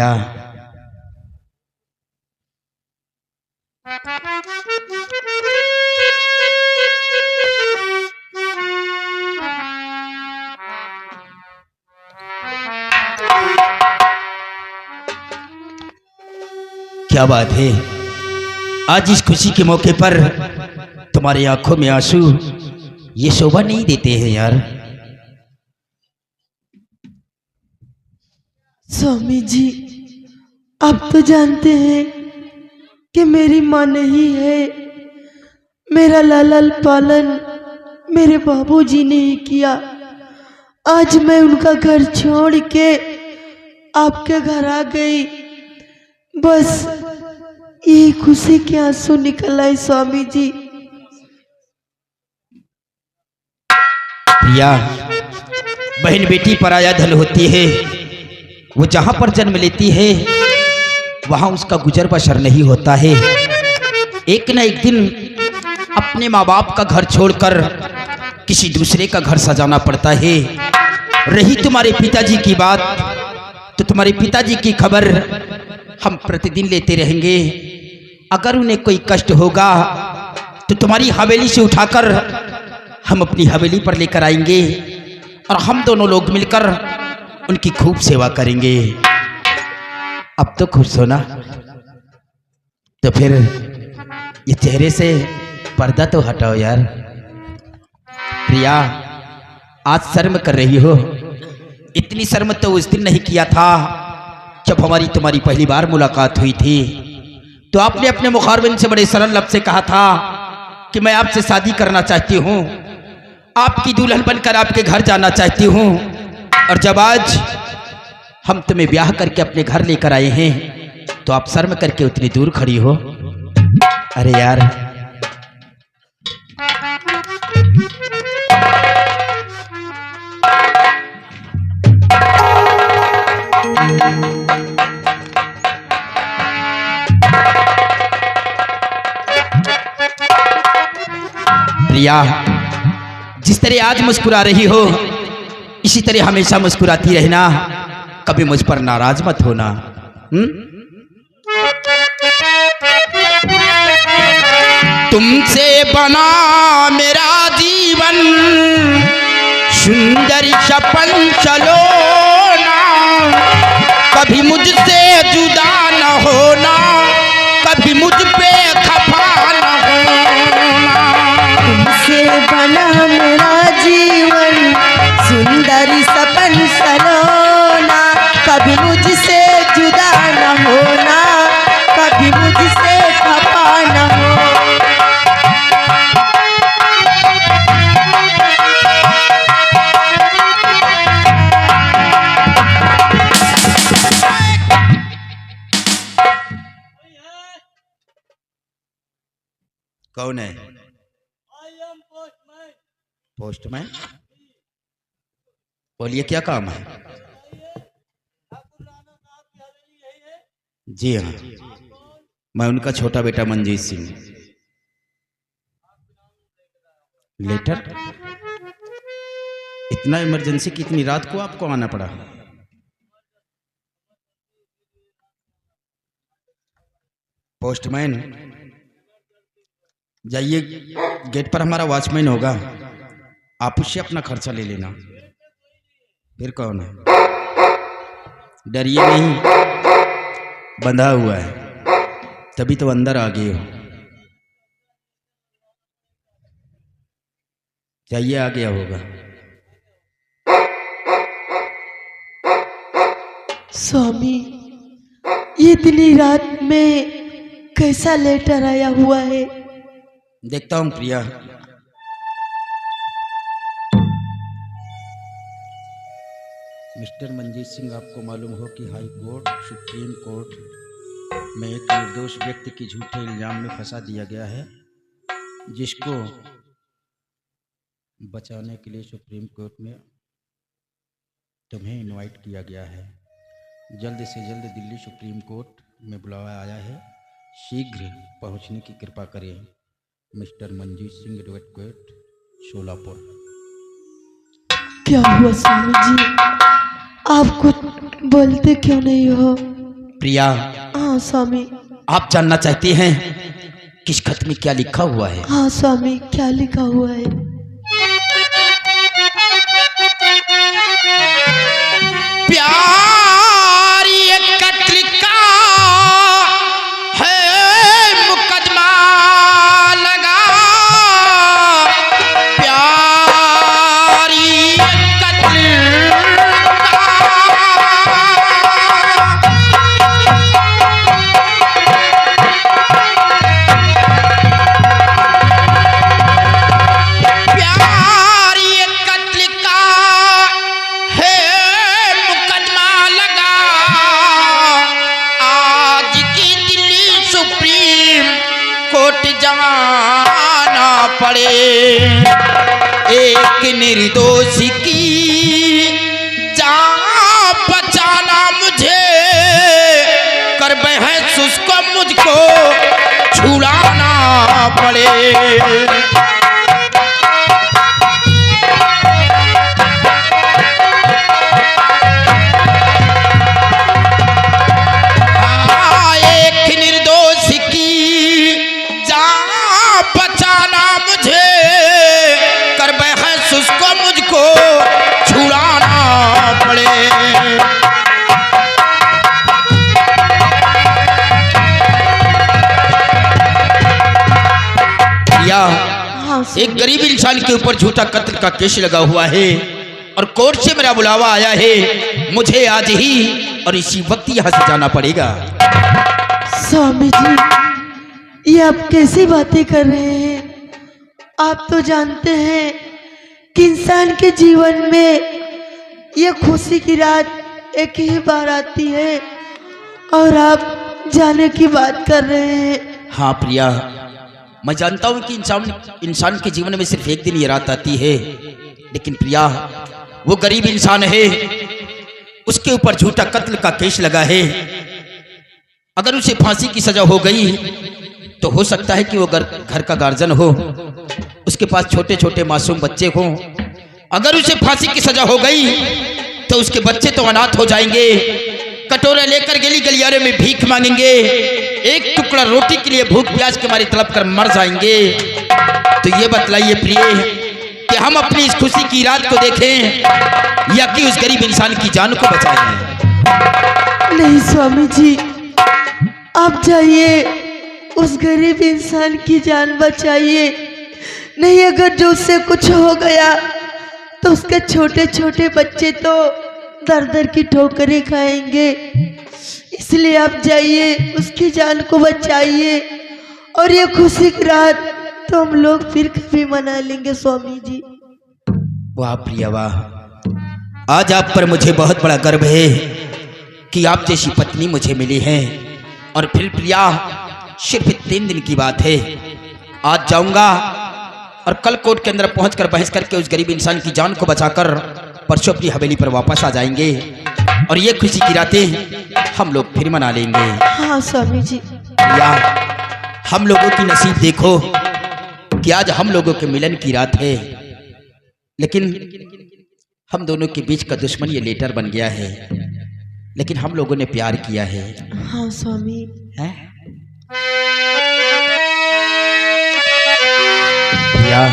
प्रिया, क्या बात है, आज इस खुशी के मौके पर तुम्हारी आंखों में आंसू ये शोभा नहीं देते हैं यार। स्वामी जी, आप तो जानते हैं कि मेरी माँ नहीं है। मेरा लालन पालन मेरे बाबूजी ने ही किया। आज मैं उनका घर छोड़ के आपके घर आ गई, बस यही खुशी के आंसू निकल आए स्वामी जी। प्रिया, बहन बेटी पराया धन होती है। वो जहां पर जन्म लेती है वहां उसका गुजर बसर नहीं होता है। एक न एक दिन अपने माँ बाप का घर छोड़कर किसी दूसरे का घर सजाना पड़ता है। रही तुम्हारे पिताजी की बात, तो तुम्हारे पिताजी की खबर हम प्रतिदिन लेते रहेंगे। अगर उन्हें कोई कष्ट होगा तो तुम्हारी हवेली से उठाकर हम अपनी हवेली पर लेकर आएंगे और हम दोनों लोग मिलकर उनकी खूब सेवा करेंगे। अब तो खुश हो ना? तो फिर ये चेहरे से पर्दा तो हटाओ यार। प्रिया, आज शर्म कर रही हो। इतनी शर्म तो उस दिन नहीं किया था जब हमारी तुम्हारी पहली बार मुलाकात हुई थी। तो आपने अपने मुखारबिन से बड़े सरल लफ्ज़ से कहा था कि मैं आपसे शादी करना चाहती हूँ, आपकी दुल्हन बनकर आपके घर जाना चाहती हूँ। और जब आज हम तुम्हें ब्याह करके अपने घर लेकर आए हैं तो आप शर्म करके उतनी दूर खड़ी हो। अरे यार, प्रिया, जिस तरह आज मुस्कुरा रही हो इसी तरह हमेशा मुस्कुराती रहना। कभी मुझ पर नाराज मत होना। तुमसे बना मेरा जीवन, सुंदर सपन चलो ना, कभी मुझसे जुदा न होना, कभी मुझ पे खफा न होना। तुमसे बना मेरा जीवन, सुंदर सपन सलोना, कभी मुझसे जुदा न होना, कभी मुझसे खफा न हो। कौन है? पोस्टमैन। बोलिए, क्या काम है? जी हाँ, मैं उनका छोटा बेटा मंजीत सिंह। लेटर? इतना इमरजेंसी कि इतनी रात को आपको आना पड़ा? पोस्टमैन, जाइए, गेट पर हमारा वॉचमैन होगा, आप उससे अपना खर्चा ले लेना। फिर कौन है? डरिए नहीं, बंधा हुआ है, तभी तो अंदर आ गए हो। जाइए, आ गया होगा। स्वामी, ये इतनी रात में कैसा लेटर आया हुआ है? देखता हूं प्रिया। मिस्टर मंजीत सिंह, आपको मालूम हो कि हाई कोर्ट, सुप्रीम कोर्ट में एक निर्दोष व्यक्ति की झूठे इल्जाम में फंसा दिया गया है, जिसको बचाने के लिए सुप्रीम कोर्ट में तुम्हें इनवाइट किया गया है। जल्द से जल्द दिल्ली सुप्रीम कोर्ट में बुलावा आया है, शीघ्र पहुंचने की कृपा करें। Mister Manjeet Singh, advocate, Sholapur. क्या हुआ स्वामी जी, आप कुछ बोलते क्यों नहीं हो? प्रिया, हाँ स्वामी। आप जानना चाहते हैं किस खत में क्या लिखा हुआ है? हाँ स्वामी, क्या लिखा हुआ है? प्यारी कत्ल का है मुकदमा लगा, प्यारी कत्ल जाना पड़े, एक निर्दोष की जान बचाना मुझे, कर बहस उसको मुझको छुड़ाना पड़े। एक गरीब इंसान के ऊपर झूठा कत्ल का केस लगा हुआ है और कोर्ट से मेरा बुलावा आया है। मुझे आज ही और इसी वक्त यहाँ से जाना पड़ेगा। स्वामी जी, ये आप कैसी बातें कर रहे हैं? आप तो जानते हैं कि इंसान के जीवन में ये खुशी की रात एक ही बार आती है और आप जाने की बात कर रहे हैं। हाँ प्रिया, मैं जानता हूँ कि इंसान के जीवन में सिर्फ एक दिन ये रात आती है, लेकिन प्रिया वो गरीब इंसान है, उसके ऊपर झूठा कत्ल का केस लगा है। अगर उसे फांसी की सजा हो गई तो हो सकता है कि वो घर का गार्जियन हो, उसके पास छोटे छोटे मासूम बच्चे हों। अगर उसे फांसी की सजा हो गई तो उसके बच्चे तो अनाथ हो जाएंगे, कटोरा लेकर गली गलियारे में भीख मांगेंगे, एक टुकड़ा रोटी के लिए भूख प्यास के मारे तड़प कर मर जाएंगे। तो ये बतलाइए प्रिय कि हम अपनी इस खुशी की रात को देखें या कि उस गरीब इंसान की जान को बचाएं? नहीं स्वामी जी, आप जाइए, उस गरीब इंसान की जान बचाइए। नहीं, अगर जो उससे कुछ हो गया तो उसके छोटे छोटे बच्चे तो दर दर की ठोकरें खाएंगे। इसलिए आप जाइए, उसकी जान को बचाइए और ये खुशी की रात तो हम लोग फिर कभी मना लेंगे स्वामी जी। वाह प्रिया वाह, आज आप पर मुझे बहुत बड़ा गर्व है कि आप जैसी पत्नी मुझे मिली है। और फिर प्रिया, सिर्फ 3 दिन की बात है, आज जाऊंगा और कल कोर्ट के अंदर पहुंचकर बहस करके उस गरीब इंसान की जान को बचाकर परसों अपनी हवेली पर वापस आ जाएंगे और ये खुशी की रातें हम लोग फिर मना लेंगे। हाँ स्वामी जी। या हम लोगों की नसीब देखो कि आज हम लोगों के मिलन की रात है, लेकिन हम दोनों के बीच का दुश्मन ये लेटर बन गया है, लेकिन हम लोगों ने प्यार किया है। हाँ स्वामी। है या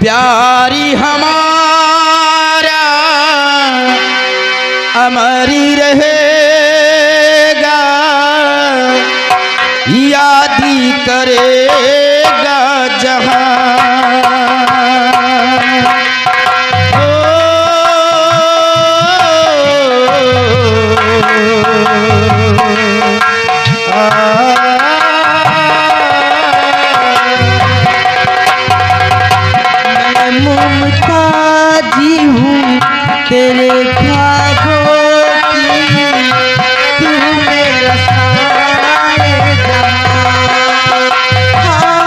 प्यारी हमारा अमरी रहेगा, याद ही करेगा जहां। मुमताजी हूँ तेरे ख्वाबों की, तू मेरा सारे जहां। हाँ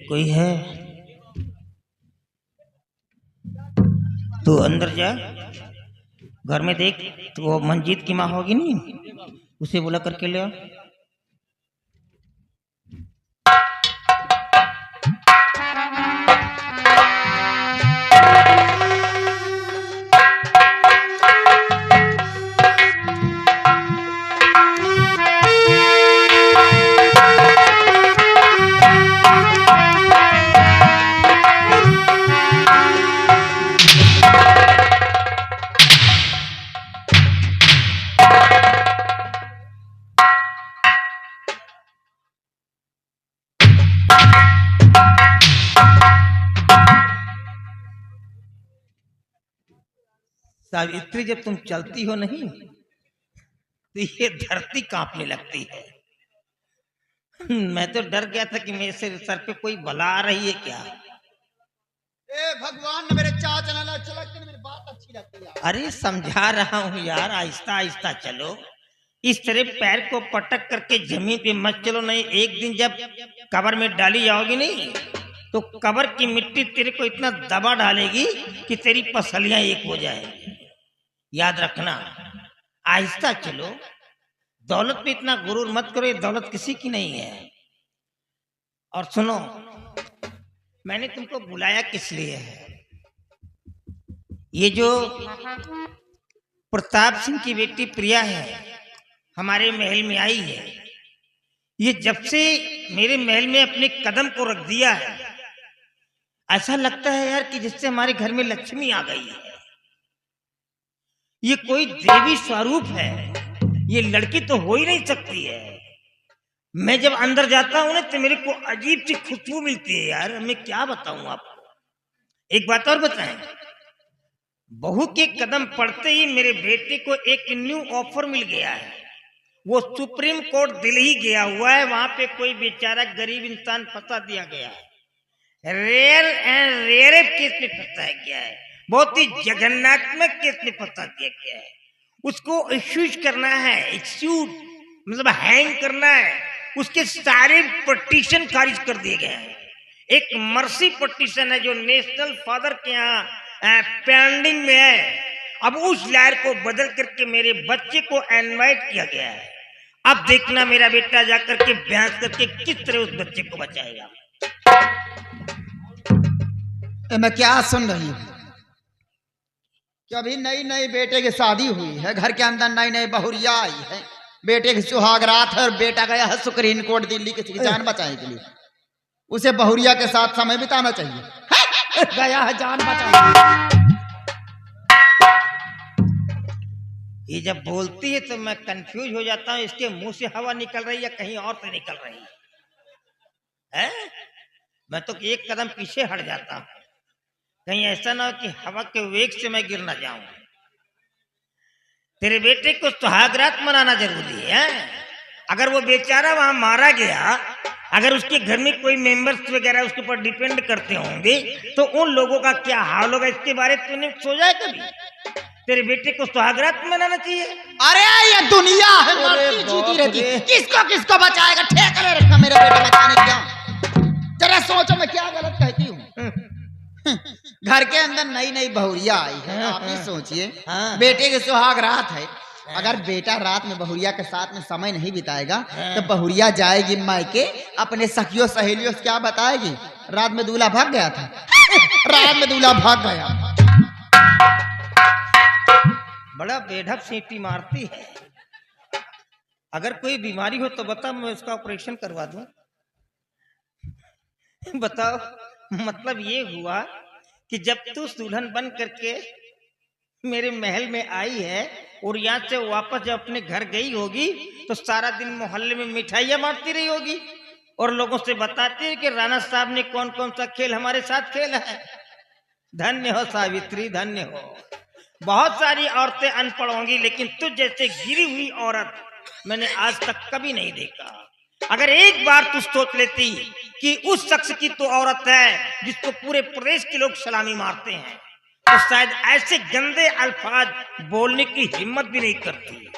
कोई है? तू अंदर जा, घर में देख, तो वो मंजीत की माँ होगी नहीं, उसे बुला करके ले आओ। सावित्री, जब तुम चलती हो नहीं तो ये धरती कांपने लगती है। मैं तो डर गया था कि मेरे सर पे कोई बला आ रही है क्या। ए भगवान ने मेरे चाचा ना चला के मेरी बात अच्छी लगती है। अरे समझा रहा हूँ यार, आहिस्ता आहिस्ता चलो, इस तरह पैर को पटक करके जमीन पे मत चलो, नहीं एक दिन जब कब्र में डाली जाओगी नहीं तो कब्र की मिट्टी तेरे को इतना दबा डालेगी कि तेरी पसलियां एक हो जाएगी। याद रखना, आहिस्ता चलो, दौलत पे इतना गुरूर मत करो, ये दौलत किसी की नहीं है। और सुनो, मैंने तुमको बुलाया किस लिए है? ये जो प्रताप सिंह की बेटी प्रिया है, हमारे महल में आई है, ये जब से मेरे महल में अपने कदम को रख दिया है, ऐसा लगता है यार कि जिससे हमारे घर में लक्ष्मी आ गई है। ये कोई देवी स्वरूप है, ये लड़की तो हो ही नहीं सकती है। मैं जब अंदर जाता हूं ना तो मेरे को अजीब सी खुशबू मिलती है यार, मैं क्या बताऊं आपको। एक बात और बताएं, बहू के कदम पड़ते ही मेरे बेटे को एक न्यू ऑफर मिल गया है। वो सुप्रीम कोर्ट दिल्ली गया हुआ है, वहां पे कोई बेचारा गरीब इंसान फंसा दिया गया है, रेयर एंड रेयर केस में फंसाया गया है, बहुत ही जघन्यात्मक केस में फंसा दिया गया है। उसको एक्यूज करना है, एक्यूज मतलब हैंग करना है, उसके सारे पटिशन खारिज कर दिए गए हैं। एक मर्सी पटिशन है जो नेशनल फादर के यहाँ पेंडिंग में है, अब उस लायर को बदल करके मेरे बच्चे को इनवाइट किया गया है। अब देखना मेरा बेटा जाकर के बहस करके किस तरह उस बच्चे को बचाएगा। मैं क्या सुन रही हूँ कि अभी नई नई बेटे की शादी हुई है, घर के अंदर नई नई बहुरिया आई है, बेटे की सुहाग रात है और बेटा गया है सुप्रीम कोर्ट दिल्ली किसी की जान बचाने के लिए। उसे बहुरिया के साथ समय बिताना चाहिए। गया है जान बचाने। ये जब बोलती है तो मैं कंफ्यूज हो जाता हूँ, इसके मुंह से हवा निकल रही है या कहीं और से निकल रही है? मैं तो एक कदम पीछे हट जाता हूँ, कहीं ऐसा ना हो कि हवा के वेग से मैं गिर ना जाऊं। तेरे बेटे को सुहागरात मनाना जरूरी है। अगर वो बेचारा वहां मारा गया, अगर उसके घर में कोई मेंबर्स वगैरह उसके ऊपर डिपेंड करते होंगे तो उन लोगों का क्या हाल होगा, इसके बारे में तूने सोचा है कभी? तेरे बेटे को सुहागरात मनाना चाहिए। अरे ये दुनिया है, मरती जीती रहती, किसको किसको बचाएगा, ठेका ले रखा मेरे बेटे बचाने क्या। जरा सोचो मैं क्या गलत कहती हूँ। घर के अंदर नई नई बहुरिया आई है, आप ही सोचिए, बेटे की सुहाग रात है, अगर बेटा रात में बहुरिया के साथ में समय नहीं बिताएगा तो बहुरिया जाएगी मायके, अपने सखियों सहेलियों से क्या बताएगी, रात में दूल्हा भाग गया था। रात में दूल्हा भाग गया। बड़ा बेढप सीटी मारती है। अगर कोई बीमारी हो तो बता, मैं उसका ऑपरेशन करवा दूं। बताओ, मतलब ये हुआ कि जब तू दुल्हन बन करके मेरे महल में आई है और यहाँ से वापस जब अपने घर गई होगी तो सारा दिन मोहल्ले में मिठाइयाँ बांटती रही होगी और लोगों से बताती है कि राणा साहब ने कौन कौन सा खेल हमारे साथ खेला है। धन्य हो सावित्री, धन्य हो। बहुत सारी औरतें अनपढ़ होंगी लेकिन तुझ जैसे गिरी हुई औरत मैंने आज तक कभी नहीं देखा। अगर एक बार तू सोच लेती कि उस शख्स की तो औरत है जिसको पूरे प्रदेश के लोग सलामी मारते हैं तो शायद ऐसे गंदे अल्फाज बोलने की हिम्मत भी नहीं करती।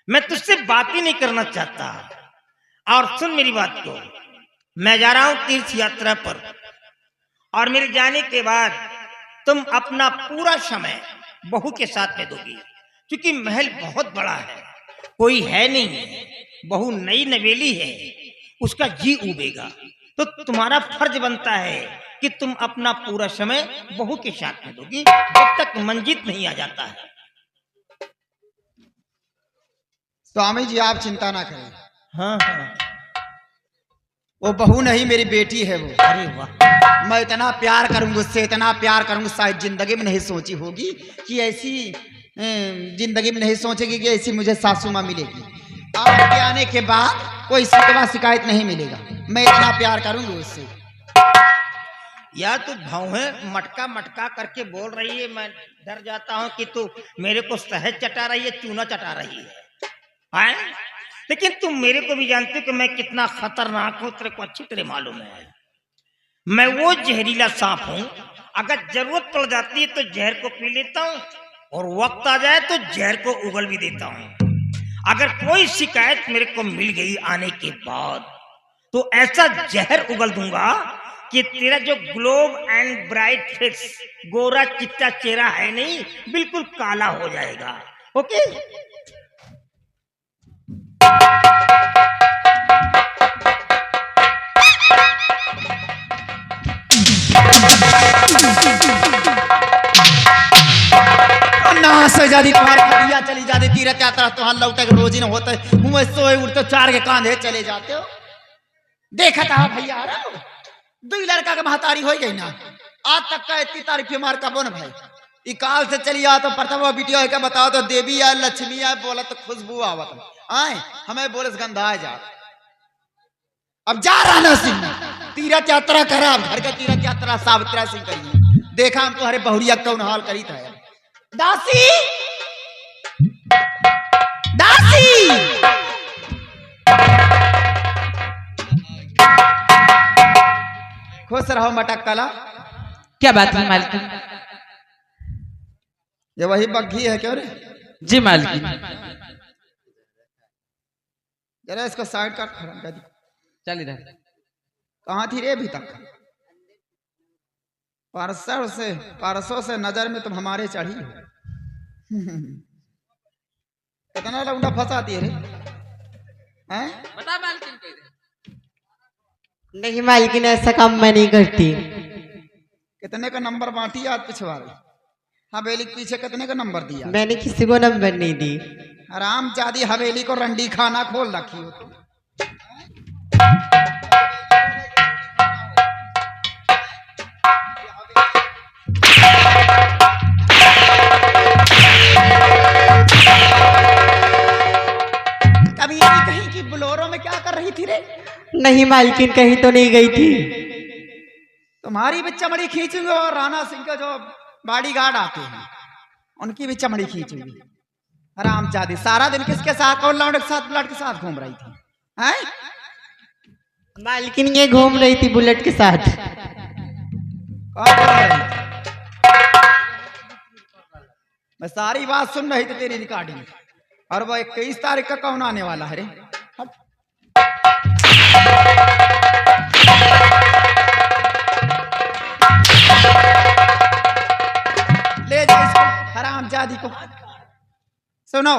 मैं तुझसे बात ही नहीं करना चाहता। और सुन मेरी बात को, मैं जा रहा हूं तीर्थ यात्रा पर, और मेरे जाने के बाद तुम अपना पूरा समय बहू के साथ में दोगी, क्योंकि महल बहुत बड़ा है, कोई है नहीं, बहू नई नवेली है, उसका जी उबेगा। तो तुम्हारा फर्ज बनता है कि तुम अपना पूरा समय बहू के साथ में दोगी जब तक मंजीत नहीं आ जाता है। स्वामी जी आप चिंता ना करें, हाँ हाँ, वो बहू नहीं मेरी बेटी है वो। अरे वाह, मैं इतना प्यार करूंगा उससे, इतना प्यार करूंगा, शायद जिंदगी में नहीं सोची होगी कि ऐसी जिंदगी में नहीं सोचेगी कि ऐसी मुझे सासू माँ मिलेगी। आपके आने के बाद कोई शिकवा शिकायत नहीं मिलेगा, मैं इतना प्यार करूंगा उससे। यार तू भौहें मटका मटका करके बोल रही है, मैं डर जाता हूँ कि तू मेरे को शहद चटा रही है, चूना चटा रही है? लेकिन तुम मेरे को भी जानते हो कि मैं कितना खतरनाक हूँ, तेरे को अच्छी तरह मालूम है। मैं वो जहरीला सांप हूँ, अगर जरूरत पड़ जाती है तो जहर को पी लेता हूँ, और वक्त आ जाए तो जहर को उगल भी देता हूँ। अगर कोई शिकायत मेरे को मिल गई आने के बाद, तो ऐसा जहर उगल दूंगा कि तेरा जो ग्लोब एंड ब्राइट फेस, गोरा चिट्टा चेहरा है नहीं, बिल्कुल काला हो जाएगा। ओके? ना सजादी तुम्हारे खड़िया चली जाती, तीरथ यात्रा तुम्हारा लौटे रोज ही न होते, मुंह सोए उठते चार के कांधे चले जाते हो। देखा था भैया दो लड़का के महतारी हो गई ना, आज तक का इतनी तारीफ मार का बोन भाई, ई काल से चली आ तो प्रथम वीडियो है क्या बताओ तो, देवी आए लक्ष्मी आए बोला तो खुशबू आवत आए, हमें बोले गंधा जा। अब जा राणा सिंह तीरथ यात्रा करा, घर का तीरथ यात्रा सावित्रा सिंह करिए। देखा हम तुम्हारे बहुरिया कौन हाल करी था। दासी दासी खुश रहो मटक कला। क्या बात है मालकिन? ये वही बग्घी है क्यों रे? जी मालकिन। जरा इसको साइड का खड़ा कर दी। चल इधर। कहाँ थी रे अभी तक? परसों से नजर में तुम हमारे चढ़ी हो। कितना लौंडा फंसाती है रे? हैं? बता मालकिन को इधर। नहीं मालकिन, ऐसा काम मैं नहीं करती। कितने का नंबर बांटी आज पिछवा रही? हवेली के पीछे कितने का नंबर दिया? मैंने किसी को नंबर नहीं दी। आराम जादी हवेली को रंडी खाना खोल रखी हो तुम। कभी ये भी कहीं कि बोलेरो में क्या कर रही थी रे? नहीं मालकिन, कहीं तो नहीं गई थी। तुम्हारी भी चमड़ी खींचूंगी, और राणा सिंह के जो बॉडी गार्ड आते हैं उनकी भी चमड़ी खींचूंगी। आराम जादी सारा दिन किसके साथ, और लौंडे के साथ, ब्लड के साथ घूम रही थी? हैं? मालकिन ये घूम रही थी बुलेट के साथ। कौन घूम रही थी? मैं सारी बात सुन रही थी तेरी रिकॉर्डिंग। और वो 21 तारीख का कौन आने वाला है रे? ले जाओ इसको, हरामजादी को। सुनो,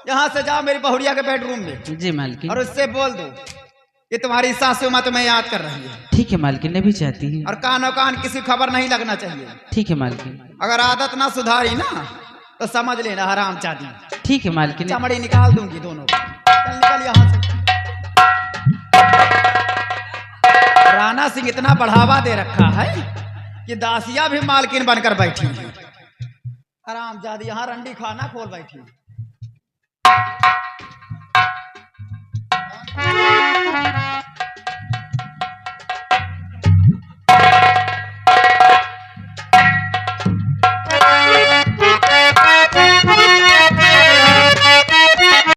यहाँ से जाओ मेरी बहुरिया के बेडरूम में। जी मालकिन। और उससे बोल दो ये तुम्हारी सासू माँ तुम्हें याद कर रही है। ठीक है मालकिन, ने भी चाहती है। और कानो कान किसी खबर नहीं लगना चाहिए। ठीक है मालकिन। अगर आदत ना सुधारी ना तो समझ लेना हरामजादी। ठीक है मालकिन। चमड़ी निकाल दूंगी दोनों। चल निकल यहाँ से। राणा सिंह इतना बढ़ावा दे रखा है कि दासिया भी मालकिन बनकर बैठी है। हरामजादी यहाँ रंडी खाना खोल बैठी।